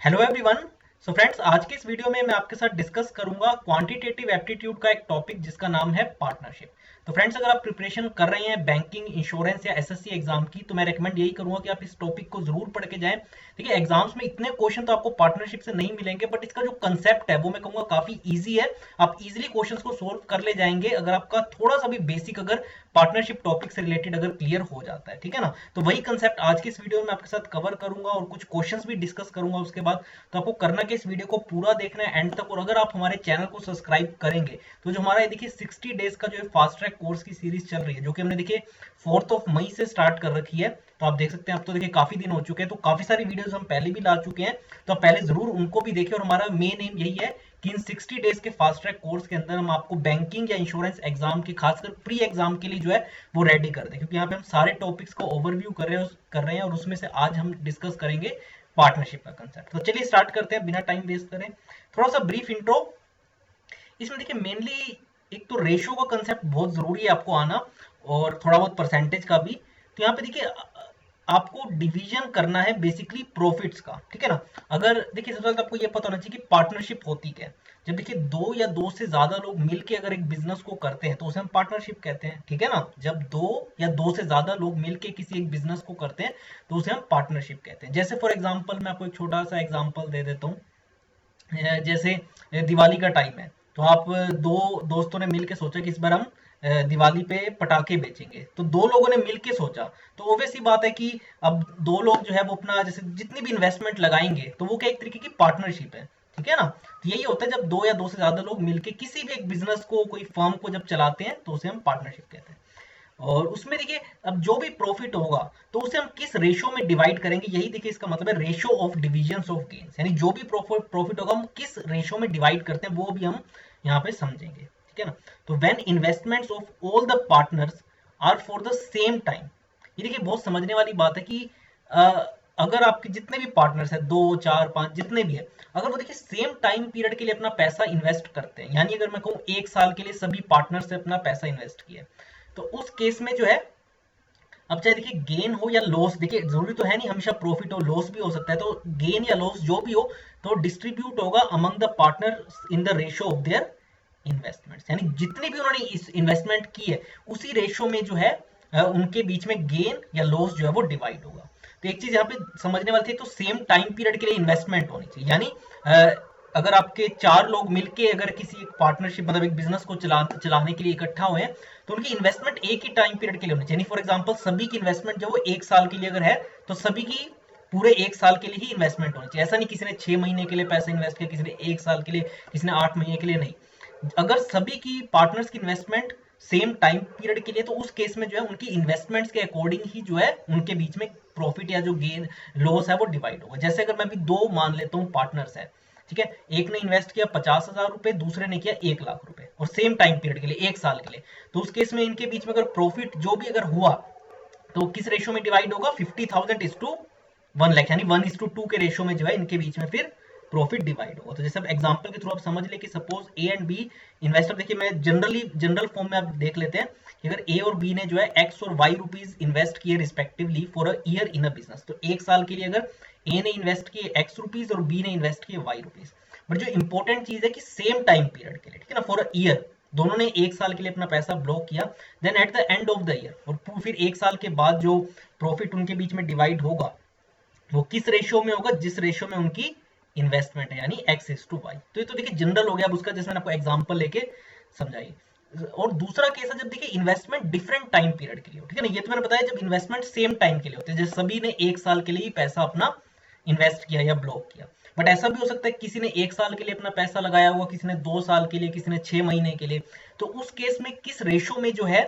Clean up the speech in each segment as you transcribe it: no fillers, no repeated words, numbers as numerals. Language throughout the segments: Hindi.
Hello everyone. सो फ्रेंड्स, आज के इस वीडियो में मैं आपके साथ डिस्कस करूंगा क्वांटिटेटिव एप्टीट्यूड का एक टॉपिक जिसका नाम है पार्टनरशिप। तो फ्रेंड्स, अगर आप प्रिपरेशन कर रहे हैं बैंकिंग, इंश्योरेंस या एसएससी एग्जाम की, तो मैं रेकमेंड यही करूंगा कि आप इस टॉपिक को जरूर पढ़ के जाएं। देखिए, एग्जाम्स में इतने क्वेश्चन तो आपको पार्टनरशिप से नहीं मिलेंगे, बट इसका जो कंसेप्ट है वो मैं कहूंगा काफी ईजी है। आप इजीली क्वेश्चंस को सोल्व कर ले जाएंगे अगर आपका थोड़ा सा भी बेसिक अगर पार्टनरशिप टॉपिक से रिलेटेड अगर क्लियर हो जाता है, ठीक है ना। तो वही कंसेप्ट आज की इस वीडियो में आपके साथ कवर करूंगा और कुछ क्वेश्चंस भी डिस्कस करूंगा उसके बाद। तो आपको करना कि इस वीडियो को पूरा देखना है एंड तक, और अगर आप हमारे चैनल को सब्सक्राइब करेंगे तो जो हमारा देखिए 60 डेज का जो है फास्ट ट्रैक कोर्स की सीरीज चल रही है, जो कि हमने देखिए 4 मई से स्टार्ट कर रखी है। तो आप देख सकते हैं, अब तो देखिए काफी दिन हो चुके हैं, तो काफी सारी वीडियोस हम पहले भी ला चुके हैं। तो आप पहले जरूर उनको भी देखिए, और हमारा मेन एम यही है कि इन 60 डेज के फास्ट ट्रैक कोर्स के अंदर हम आपको बैंकिंग या इंश्योरेंस एग्जाम के, खासकर प्री एग्जाम के लिए जो है वो रेडी कर दें, क्योंकि यहाँ पे हम सारे टॉपिक्स को ओवरव्यू कर रहे हैं और उसमें से आज हम डिस्कस करेंगे पार्टनरशिप का कंसेप्ट। तो चलिए स्टार्ट करते हैं बिना टाइम वेस्ट करें। थोड़ा सा ब्रीफ इंट्रो। इसमें देखिए मेनली एक तो रेशियो का कंसेप्ट बहुत जरूरी है आपको आना, और थोड़ा बहुत परसेंटेज का भी। तो यहाँ पे देखिए आपको डिवीजन करना है बेसिकली प्रॉफिट्स का, ठीक है ना। अगर देखिए, सबसे पहले तो आपको ये पता होना चाहिए कि पार्टनरशिप होती क्या है। जब देखिए दो या दो से ज्यादा लोग मिलके अगर एक बिजनेस को करते हैं तो उसे हम पार्टनरशिप कहते हैं, ठीक है ना। जब दो या दो से ज्यादा लोग मिलके किसी एक बिजनेस को करते हैं तो उसे हम पार्टनरशिप कहते हैं। जैसे फॉर एग्जांपल मैं आपको एक छोटा सा एग्जांपल दे देता हूँ। जैसे दिवाली का टाइम है, तो आप दो दोस्तों ने मिलके सोचा कि इस बार हम दिवाली पे पटाखे बेचेंगे। तो दो लोगों ने मिलके सोचा, तो ऑब्वियस सी बात है कि अब दो लोग जो है वो अपना जैसे जितनी भी इन्वेस्टमेंट लगाएंगे तो वो क्या एक तरीके की पार्टनरशिप है, ठीक है ना। तो यही होता है जब दो या दो से ज्यादा लोग मिलके किसी भी एक बिजनेस को, कोई फर्म को जब चलाते हैं तो उसे हम पार्टनरशिप कहते हैं। और उसमें देखिए अब जो भी प्रॉफिट होगा तो उसे हम किस रेशियो में डिवाइड करेंगे, यही देखिए इसका मतलब है ratio of division of gains. यानी जो भी प्रॉफिट होगा हम किस रेशियो में डिवाइड करते हैं वो भी हम यहाँ पे समझेंगे, ठीक है ना। तो when investments of all the partners are for the same time, ये देखिए बहुत समझने वाली बात है कि अगर आपके जितने भी पार्टनर्स हैं, दो चार पांच जितने भी है, अगर वो देखिए सेम टाइम पीरियड के लिए अपना पैसा इन्वेस्ट करते हैं, यानी अगर मैं कहूँ 1 साल के लिए सभी पार्टनर्स ने अपना पैसा इन्वेस्ट किया, तो उस केस में जो है, अब चाहे देखिए गेन हो या लॉस, देखिए जरूरी तो है नहीं हमेशा प्रॉफिट हो, लॉस भी हो सकता है। तो गेन या लॉस जो भी हो तो डिस्ट्रीब्यूट होगा among the partner in the ratio of their investments. यानी जितनी भी उन्होंने इस इन्वेस्टमेंट की है उसी रेशियो में जो है उनके बीच में गेन या लॉस जो है वो डिवाइड होगा। तो एक चीज यहाँ पे समझने वाली थी, तो सेम टाइम पीरियड के लिए इन्वेस्टमेंट होनी चाहिए। यानी अगर आपके चार लोग मिलके अगर किसी एक पार्टनरशिप मतलब एक बिजनेस को चलाने के लिए इकट्ठा हुए हैं, तो उनकी इन्वेस्टमेंट एक ही टाइम पीरियड के लिए होनी चाहिए। फॉर एग्जांपल सभी की इन्वेस्टमेंट जो वो 1 साल के लिए अगर है, तो सभी की पूरे 1 साल के लिए ही इन्वेस्टमेंट होनी चाहिए। ऐसा नहीं किसी ने 6 महीने के लिए पैसा इन्वेस्ट किया, किसी ने 1 साल के लिए, किसी ने 8 महीने के लिए, नहीं। अगर सभी की पार्टनर्स की इन्वेस्टमेंट सेम टाइम पीरियड के लिए, तो उस केस में जो है उनकी इन्वेस्टमेंट्स के अकॉर्डिंग ही जो है उनके बीच में प्रॉफिट या जो गेन लॉस है वो डिवाइड होगा। जैसे अगर मैं भी दो मान लेता हूँ पार्टनर्स है, ठीक है, एक ने इन्वेस्ट किया 50,000 रुपए, दूसरे ने किया 1 लाख रुपए, और सेम टाइम पीरियड के लिए 1 साल के लिए, तो उस केस में इनके बीच में अगर प्रॉफिट जो भी अगर हुआ तो किस रेशियो में डिवाइड होगा, 50,000 इज टू 1 लाख, यानी 1:2 के रेशियो में जो है इनके बीच में फिर प्रॉफिट डिवाइड होगा। तो जैसे अब एग्जांपल के थ्रू आप समझ ले कि suppose A and B investor, देखिए मैं जनरल फॉर्म में आप देख लेते हैं कि अगर ए और बी ने जो है एक्स और वाई रुपीज इन्वेस्ट किए respectively for a year in a business, तो 1 साल के लिए अगर ए ने इन्वेस्ट किए एक्स रुपीज और बी ने इन्वेस्ट किए वाई रुपीज। बट जो इंपॉर्टेंट चीज है कि सेम टाइम पीरियड के लिए, ठीक है ना, फॉर अ ईयर दोनों ने 1 साल के लिए अपना पैसा ब्लॉक किया। Then at the end of the year, और फिर 1 साल के बाद जो प्रॉफिट उनके बीच में डिवाइड होगा वो किस रेशियो में होगा, जिस रेशियो में उनकी इन्वेस्टमेंट है, यानी एक्स इज टू वाई। तो ये तो देखिए जनरल हो गया अब उसका, जैसे मैंने आपको एग्जांपल लेके समझाई। और दूसरा केस है जब देखिए इन्वेस्टमेंट डिफरेंट टाइम पीरियड के लिए हो, ठीक है ना। ये तो मैंने बताया जब इन्वेस्टमेंट सेम टाइम के लिए होते हैं, जैसे सभी ने 1 साल के लिए ही पैसा अपना इन्वेस्ट किया या ब्लॉक किया। बट ऐसा भी हो सकता है किसी ने 1 साल के लिए अपना पैसा लगाया हुआ, किसी ने 2 साल के लिए, किसी ने 6 महीने के लिए। तो उस केस में किस रेशो में जो है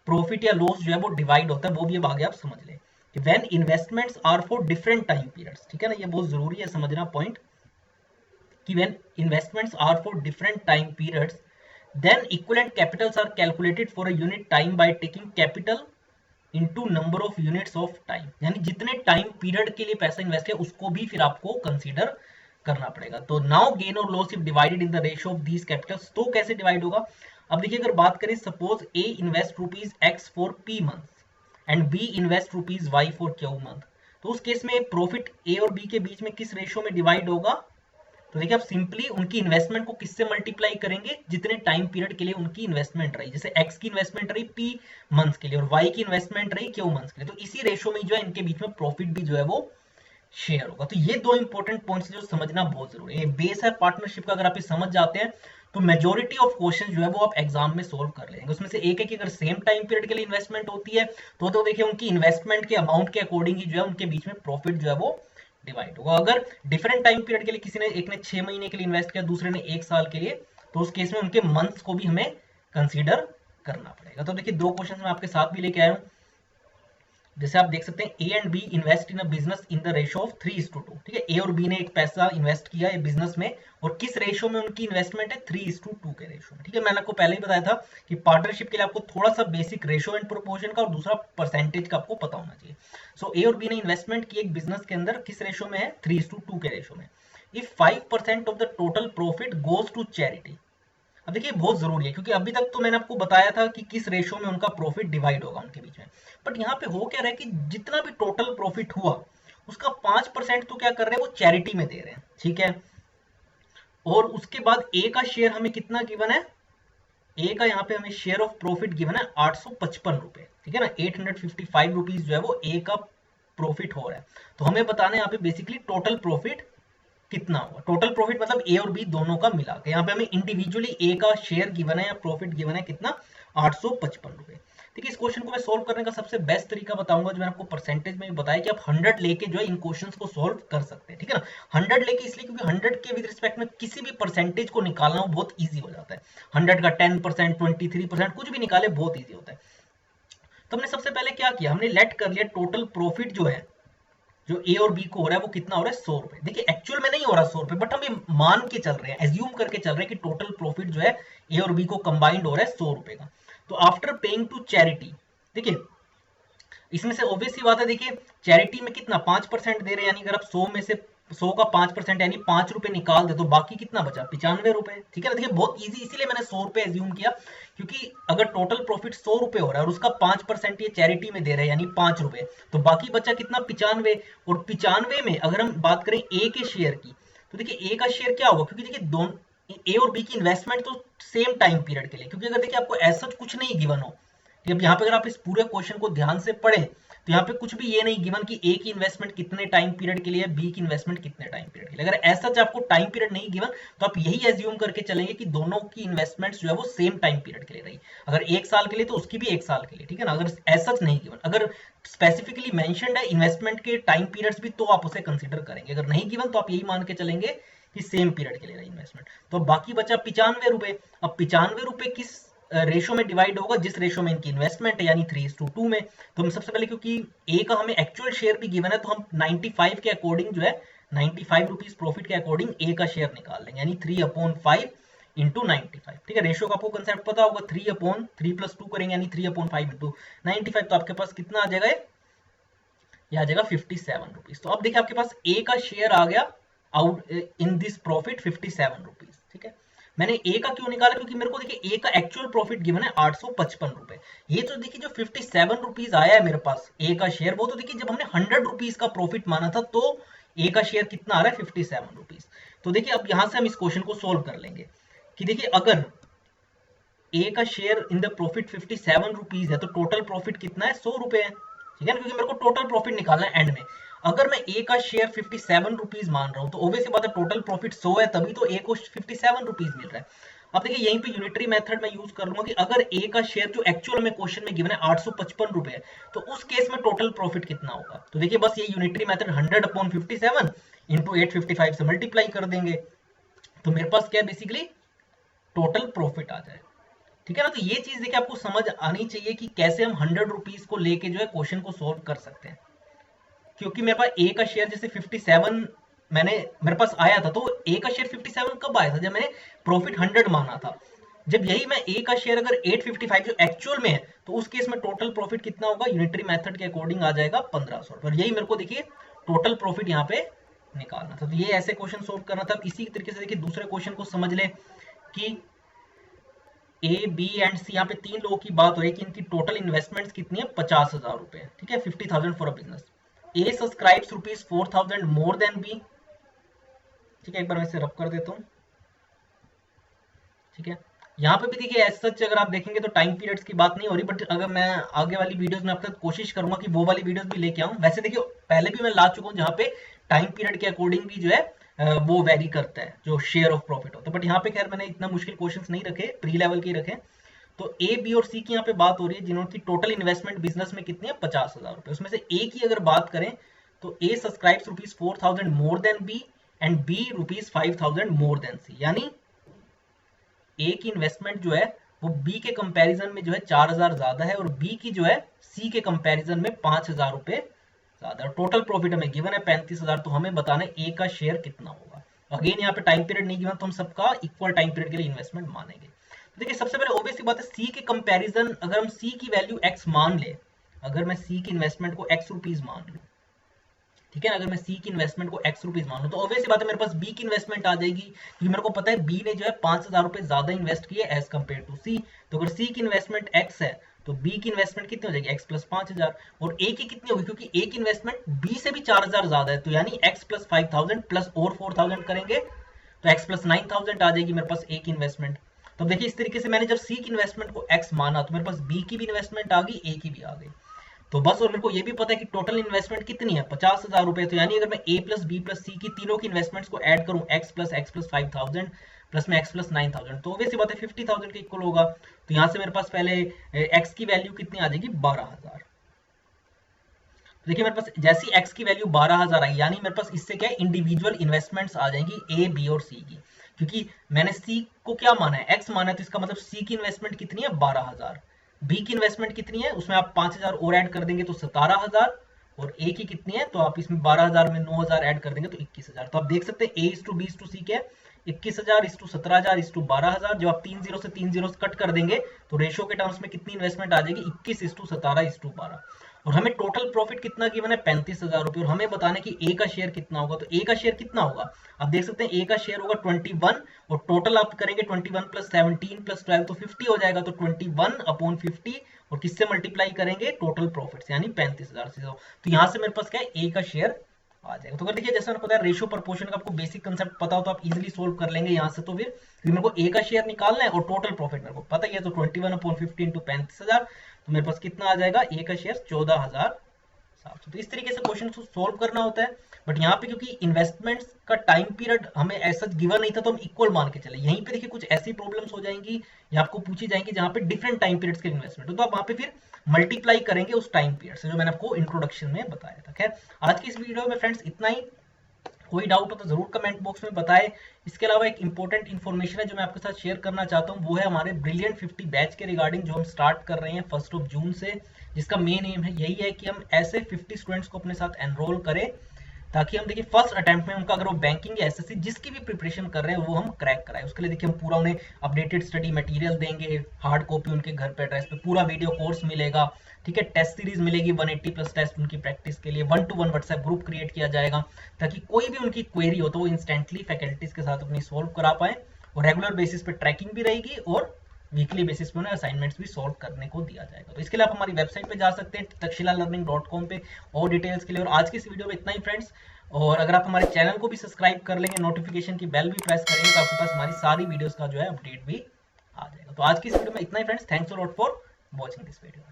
प्रॉफिट या लॉस जो है वो डिवाइड होता है, वो भी अब आगे आप समझ लें कि when investments are for different time periods, ठीक है ना। ये बहुत जरूरी है समझना पॉइंट कि when investments are for different time periods, then equivalent capitals are calculated for a unit time by taking capital into number of units of time। यानी जितने टाइम पीरियड के लिए पैसा इन्वेस्ट है उसको भी फिर आपको कंसीडर करना पड़ेगा। तो नाउ गेन और loss if divided in the ratio of these capitals, तो कैसे डिवाइड होगा। अब देखिए अगर बात करें, suppose A invest rupees X for P month and B invest rupees Y for Q month, तो उस केस में प्रॉफिट ए और बी के बीच में किस रेशियो में डिवाइड होगा? तो देखिए आप सिंपली उनकी इन्वेस्टमेंट को किससे मल्टीप्लाई करेंगे? जितने टाइम पीरियड के लिए उनकी इन्वेस्टमेंट रही, जैसे एक्स की इन्वेस्टमेंट रही पी मंथ्स के लिए और वाई की इन्वेस्टमेंट रही क्यू मंथ्स के लिए, तो इसी रेशियो में जो है इनके बीच में प्रॉफिट भी जो है वो शेयर होगा। तो ये दो इंपॉर्टेंट पॉइंट्स जो समझना बहुत जरूरी है। ये बेस है पार्टनरशिप का, अगर आप ये समझ जाते हैं तो मेजोरिटी ऑफ क्वेश्चन जो है वो आप एग्जाम में सोल्व कर लेंगे। उसमें से एक है कि अगर सेम टाइम पीरियड के लिए इन्वेस्टमेंट होती है तो देखिए उनकी इन्वेस्टमेंट के अमाउंट के अकॉर्डिंग ही जो है उनके बीच में प्रॉफिट जो है वो डिवाइड होगा। अगर डिफरेंट टाइम पीरियड के लिए किसी ने, एक ने 6 महीने के लिए इन्वेस्ट किया, दूसरे ने 1 साल के लिए, तो उस केस में उनके मंथ्स को भी हमें कंसीडर करना पड़ेगा। तो देखिए दो क्वेश्चन मैं आपके साथ भी लेके आया हूँ। जैसे आप देख सकते हैं A and B invest in a business in the ratio of 3:2। ठीक है, ए और बी ने एक पैसा इन्वेस्ट किया है बिजनेस में, और किस रेशियो में उनकी इन्वेस्टमेंट है? 3:2 के रेशियो में। ठीक है, मैंने आपको पहले ही बताया था कि पार्टनरशिप के लिए आपको थोड़ा सा बेसिक रेशियो एंड प्रोपोर्शन का और दूसरा परसेंटेज का आपको पता होना चाहिए। सो ए और बी ने इन्वेस्टमेंट की एक बिजनेस के अंदर, किस रेशियो में है? 3:2 के रेशियो में। If 5% of the total profit goes to charity. अब देखिए बहुत जरूरी है, क्योंकि अभी तक तो मैंने आपको बताया था कि किस रेशियो में उनका प्रॉफिट डिवाइड होगा उनके बीच में, बट यहाँ पे हो क्या रहा है कि जितना भी टोटल प्रॉफिट हुआ उसका 5% तो क्या कर रहे हैं, वो चैरिटी में दे रहे हैं। ठीक है, और उसके बाद ए का शेयर हमें कितना गिवन है? ए का यहाँ पे हमें शेयर ऑफ प्रॉफिट गिवन है 855 रुपए। ठीक है ना, 855 रुपीज जो है वो ए का प्रॉफिट हो रहा है। तो हमें बताना है यहाँ पे बेसिकली टोटल प्रॉफिट कितना होगा। टोटल प्रॉफिट मतलब ए और बी दोनों का मिला के। यहाँ पे हमें इंडिविजुअली ए का शेयर गिवन है या प्रॉफिट गिवन है कितना? 855 रुपए। देखिए इस क्वेश्चन को मैं सोल्व करने का सबसे बेस्ट तरीका बताऊंगा, जो मैंने आपको परसेंटेज में भी बताया कि आप 100 लेके जो है इन क्वेश्चंस को सोल्व कर सकते हैं। ठीक है ना, 100 लेके इसलिए क्योंकि 100 के विद रिस्पेक्ट में किसी भी परसेंटेज को निकालना बहुत ईजी हो जाता है। 100 का 10%, 23%, कुछ भी निकाले बहुत ईजी होता है। तो हमने सबसे पहले क्या किया, हमने लेट कर लिया टोटल प्रॉफिट जो है, जो ए और बी को हो रहा है वो कितना हो रहा है? 100 रुपए। देखिए एक्चुअल में नहीं हो रहा 100 रुपए, बट हम ये मान के चल रहे हैं, एज्यूम करके चल रहे हैं कि टोटल प्रॉफिट जो है ए और बी को कंबाइंड हो रहा है 100 रुपए का। तो आफ्टर पेइंग टू चैरिटी, देखिए इसमें से ऑब्वियस सी बात है, देखिए चैरिटी में कितना 5% दे रहे हैं, यानी अगर आप 100 में से 100 का 5% यानी 5 रुपए निकाल दे तो बाकी कितना बचा? 95 रुपए। ठीक है ना, देखिए बहुत इजी, इसीलिए मैंने 100 रुपए एज्यूम किया, क्योंकि अगर टोटल प्रॉफिट 100 रुपए हो रहा है और उसका 5% ये चैरिटी में दे रहे हैं यानी 5 रुपए, तो बाकी बचा कितना? 95। और 95 में अगर हम बात करें ए के शेयर की, तो देखिए ए का शेयर क्या होगा, क्योंकि देखिए दोनों ए और बी की इन्वेस्टमेंट तो सेम टाइम पीरियड के लिए, क्योंकि अगर देखिए आपको ऐसा कुछ नहीं गिवन हो, अब यहाँ पे अगर आप इस पूरे क्वेश्चन को ध्यान से पढ़ें तो यहाँ पे कुछ भी ये नहीं गिवन कि ए की इन्वेस्टमेंट कितने टाइम पीरियड के लिए, बी की इन्वेस्टमेंट कितने टाइम पीरियड के लिए। अगर ऐसा आपको टाइम पीरियड नहीं गिवन तो आप यही एज्यूम करके चलेंगे कि दोनों की इन्वेस्टमेंट्स जो है वो सेम टाइम पीरियड के लिए रही। अगर 1 साल के लिए तो उसकी भी 1 साल के लिए। ठीक है ना, अगर ऐसा नहीं गिवन, अगर स्पेसिफिकली मेंशन्ड है इन्वेस्टमेंट के टाइम पीरियड्स भी, तो आप उसे कंसिडर करेंगे। अगर नहीं गिवन तो आप यही मान के चलेंगे कि सेम पीरियड के लिए रही इन्वेस्टमेंट। तो बाकी बचा 95 रुपए। अब 95 रुपए किस रेशो में डिवाइड होगा? जिस रेशो में इनकी इन्वेस्टमेंट है, यानी 3:2 में। तो हम सबसे पहले, क्योंकि ए का हमें एक्चुअल शेयर भी गिवन है, तो हम 95 के अकॉर्डिंग जो है 95 रुपीज प्रॉफिट के अकॉर्डिंग ए का शेयर निकाल लेंगे, यानी 3/5 इंटू 95। ठीक है, रेशियो का आपको कंसेप्ट पता होगा, 3/3 + 2 करेंगे यानी 3/5 इंटू 95। तो आपके पास कितना आ जाएगा? ये आ जाएगा 57 रुपीज। तो अब देखिए आपके पास ए का शेयर आ गया out in this profit 57 rupees. ठीक है, मैंने ए का क्यों निकाला? क्योंकि मेरे को देखिए ए का एक्चुअल प्रॉफिट गिवन है 855 रुपए। ये तो देखिए जो 57 रुपीज आया है मेरे पास ए का शेयर, वो तो देखिए जब हमने 100 रुपीज का प्रॉफिट माना था तो ए का शेयर कितना आ रहा है? 57 रुपीज। तो देखिए अब यहां से हम इस क्वेश्चन को सोल्व कर लेंगे कि देखिए अगर ए का share in the profit 57 rupees है तो टोटल प्रॉफिट कितना है? 100 रुपए है। ठीक है ना, क्योंकि मेरे को टोटल प्रॉफिट निकालना है एंड में। अगर मैं ए का शेयर 57 रुपीज मान रहा हूं तो ऑब्वियस बात है टोटल प्रॉफिट 100 है, तभी तो ए को 57 रुपीज मिल रहा है। अब देखिए यहीं पे यूनिटरी मेथड में यूज कर लूंगा कि अगर ए का शेयर जो एक्चुअल में क्वेश्चन में गिवन है 855 रुपए है, तो उस केस में टोटल प्रॉफिट कितना होगा? तो देखिए बस ये यूनिटरी मेथड 100/57 इंटू 855 से मल्टीप्लाई कर देंगे, तो मेरे पास क्या बेसिकली टोटल प्रॉफिट आ जाएगा। ठीक है ना, तो ये चीज देखिए आपको समझ आनी चाहिए कि कैसे हम 100 रुपीज को लेके जो है क्वेश्चन को सोल्व कर सकते हैं। क्योंकि मेरे पास ए का शेयर जैसे 57 मेरे पास आया था, तो ए का शेयर 57 कब आया था? जब मैंने प्रॉफिट 100 माना था। जब यही मैं ए का शेयर अगर 855 जो एक्चुअल में है, तो उस केस में टोटल प्रॉफिट कितना होगा? यूनिटरी मेथड के अकॉर्डिंग आ जाएगा 1500 रुपए। यही मेरे को देखिए टोटल प्रॉफिट यहाँ पे निकालना था। तो ये ऐसे क्वेश्चन सोल्व करना था। इसी तरीके से देखिए दूसरे क्वेश्चन को समझ ले कि ए बी एंड सी, यहाँ पे 3 लोगों की बात हो रही है कि इनकी टोटल इन्वेस्टमेंट्स कितनी है? 50,000 रुपए। ठीक है, 50,000 for a business. A subscribes ₹4,000 more than B. ठीक है, एक बार मैं इसे रब कर देता हूँ। ठीक है, यहाँ पे भी देखिए एज सच अगर आप देखेंगे तो टाइम पीरियड्स की बात नहीं हो रही, बट अगर मैं आगे वाली वीडियोस में आपके साथ कोशिश करूंगा कि वो वाली वीडियोस भी लेके आऊं। वैसे देखिए पहले भी मैं ला चुका हूँ जहाँ पे टाइम पीरियड के अकॉर्डिंग भी जो है वो वेरी करता है जो शेयर ऑफ प्रॉफिट होता है, बट यहाँ पे खैर मैंने इतना मुश्किल क्वेश्चंस नहीं रखे, प्री लेवल के ही रखे। तो ए बी और सी की यहाँ पे बात हो रही है जिन्होंने टोटल इन्वेस्टमेंट बिजनेस में कितनी है, 50,000 रुपए। उसमें से ए की अगर बात करें तो A subscribes ₹4,000 more than B and B ₹5,000 more than C, यानी ए की इन्वेस्टमेंट जो है वो बी के कंपैरिजन में जो है 4,000 ज्यादा है और बी की जो है सी के कंपैरिजन में 5,000 रुपए ज्यादा। टोटल प्रॉफिट हमें गिवन है 35,000, तो हमें बताना है ए का शेयर कितना होगा। अगेन यहाँ पे टाइम पीरियड नहीं गिवन तो हम सबका इक्वल टाइम पीरियड के लिए इन्वेस्टमेंट मानेंगे। तो देखिए सबसे पहले ऑब्वियस सी बात है, सी के कंपैरिजन अगर हम सी की वैल्यू एक्स मान ले, अगर मैं सी की इन्वेस्टमेंट को एक्स रुपीज मान लूं, ठीक है ना, अगर मैं सी की इन्वेस्टमेंट को एक्स रुपीज मान लूं तो ऑब्वियस बात है मेरे पास बी की इन्वेस्टमेंट आ जाएगी, क्योंकि मेरे को पता है बी ने जो है 5,000 रुपए ज्यादा इन्वेस्ट किए एज कम्पेयर टू सी। तो अगर सी की इन्वेस्टमेंट एक्स है तो बी की इन्वेस्टमेंट कितनी हो जाएगी, एक्स प्लस 5,000, और ए की कितनी होगी, क्योंकि ए की इन्वेस्टमेंट बी से भी 4,000 ज्यादा है, तो यानी एक्स प्लस 5,000 प्लस और 4,000 करेंगे तो एक्स प्लस 9,000 आ जाएगी मेरे पास ए की इन्वेस्टमेंट। तो देखिए इस तरीके से मैंने जब सी की इन्वेस्टमेंट को एक्स माना तो मेरे पास बी की भी इन्वेस्टमेंट आ गई, ए की भी आ गई। तो बस, और मेरे को ये भी पता है कि टोटल इन्वेस्टमेंट कितनी है, 50,000 रुपए। तो यानी अगर मैं ए प्लस बी प्लस सी की तीनों की इन्वेस्टमेंट्स को ऐड करूं, एक्स प्लस 5,000 प्लस में एक्स प्लस 9,000, तो ऑब्वियसली बात है 50,000 के इक्वल होगा। तो यहाँ से मेरे पास पहले एक्स की वैल्यू कितनी आ जाएगी, 12,000। देखिए मेरे पास जैसी एक्स की वैल्यू 12,000 आई, यानी मेरे पास इससे क्या है, इंडिविजुअल इन्वेस्टमेंट्स आ जाएंगी ए बी और सी की, क्योंकि मैंने सी को क्या माना है, एक्स माना है, तो इसका मतलब सी की इन्वेस्टमेंट कितनी है, 12,000। बी की इन्वेस्टमेंट कितनी है, उसमें आप 5,000 और ऐड कर देंगे तो 17,000, और ए की कितनी है, तो आप इसमें 12,000 में 9,000 ऐड कर देंगे तो 21,000। तो आप देख सकते हैं ए इस टू बी इस टू सी क्या है, 21,000 इस टू 17,000 इस टू 12,000। जब आप 3 जीरो से 3 जीरो कट कर देंगे तो रेशियो के टर्म्स में कितनी इन्वेस्टमेंट आ जाएगी, 21 इस टू 17 इस टू 12। और हमें टोटल प्रॉफिट कितना गिवन है, 35,000 रुपए, और हमें बताना है कि ए का शेयर कितना होगा। तो ए का शेयर कितना होगा, आप देख सकते हैं ए का शेयर होगा 21, और टोटल आप करेंगे 21 प्लस 17 प्लस 12 तो 50 हो जाएगा। तो 21/50, और किससे मल्टीप्लाई करेंगे, टोटल प्रॉफिट से, यानी 35,000 से। तो यहाँ से मेरे पास क्या है, ए का शेयर आ जाएगा। तो अगर देखिए जैसे मैंने बताया रेशियो प्रोपोर्शन का आपको बेसिक कंसेप्ट पता हो तो आप इजीली सोल्व कर लेंगे यहाँ से। तो फिर मेरे को ए का शेयर निकालना है और टोटल प्रॉफिट मेरे को पता ही है, तो 21/50 इंटू 35,000, तो मेरे पास कितना आ जाएगा, ए का शेयर 14,700। तो इस तरीके से क्वेश्चन को सोल्व करना होता है। बट यहाँ पे क्योंकि इन्वेस्टमेंट्स का टाइम पीरियड हमें ऐसा गिवन नहीं था तो हम इक्वल मान के चले। यहीं पे देखिए कुछ ऐसी प्रॉब्लम्स हो जाएंगी या आपको पूछी जाएंगी जहाँ पे डिफरेंट टाइम पीरियड्स के इन्वेस्टमेंट हो, तो आप वहाँ पे फिर मल्टीप्लाई करेंगे उस टाइम पीरियड से, जो मैंने आपको इंट्रोडक्शन में बताया था। खैर आज की इस वीडियो में फ्रेंड्स इतना ही। कोई डाउट हो तो जरूर कमेंट बॉक्स में बताएं। इसके अलावा एक इंपॉर्टेंट इन्फॉर्मेशन है जो मैं आपके साथ शेयर करना चाहता हूँ, वो है हमारे ब्रिलियंट 50 बैच के रिगार्डिंग, जो हम स्टार्ट कर रहे हैं 1 जून से, जिसका मेन एम है यही है कि हम ऐसे 50 स्टूडेंट्स को अपने साथ एनरोल करें ताकि हम देखिए फर्स्ट अटेम्प्ट में उनका, अगर वो बैंकिंग या एसएससी जिसकी भी प्रिपरेशन कर रहे हैं वो हम क्रैक कराएं। उसके लिए देखिए हम पूरा उन्हें अपडेटेड स्टडी मटेरियल देंगे, हार्ड कॉपी उनके घर पे एड्रेस पे, पूरा वीडियो कोर्स मिलेगा, ठीक है, टेस्ट सीरीज मिलेगी 180 प्लस टेस्ट उनकी प्रैक्टिस के लिए, 1-to-1 व्हाट्सएप ग्रुप क्रिएट किया जाएगा ताकि कोई भी उनकी क्वेरी हो तो वो इंस्टेंटली फैकल्टीज के साथ अपनी सोल्व करा पाए, और रेगुलर बेसिस पे ट्रैकिंग भी रहेगी और वीकली बेसिस पे उन्हें असाइनमेंट्स भी सॉल्व करने को दिया जाएगा। तो इसके लिए आप हमारी वेबसाइट पे जा सकते हैं takshilalearning.com पे और डिटेल्स के लिए। और आज की इस वीडियो में इतना ही फ्रेंड्स, और अगर आप हमारे चैनल को भी सब्सक्राइब कर लेंगे, नोटिफिकेशन की बेल भी प्रेस करेंगे, तो आपके पास हमारी सारी वीडियोस का जो है अपडेट भी आ जाएगा। तो आज की इस वीडियो में इतना ही friends, thanks a lot for watching this video.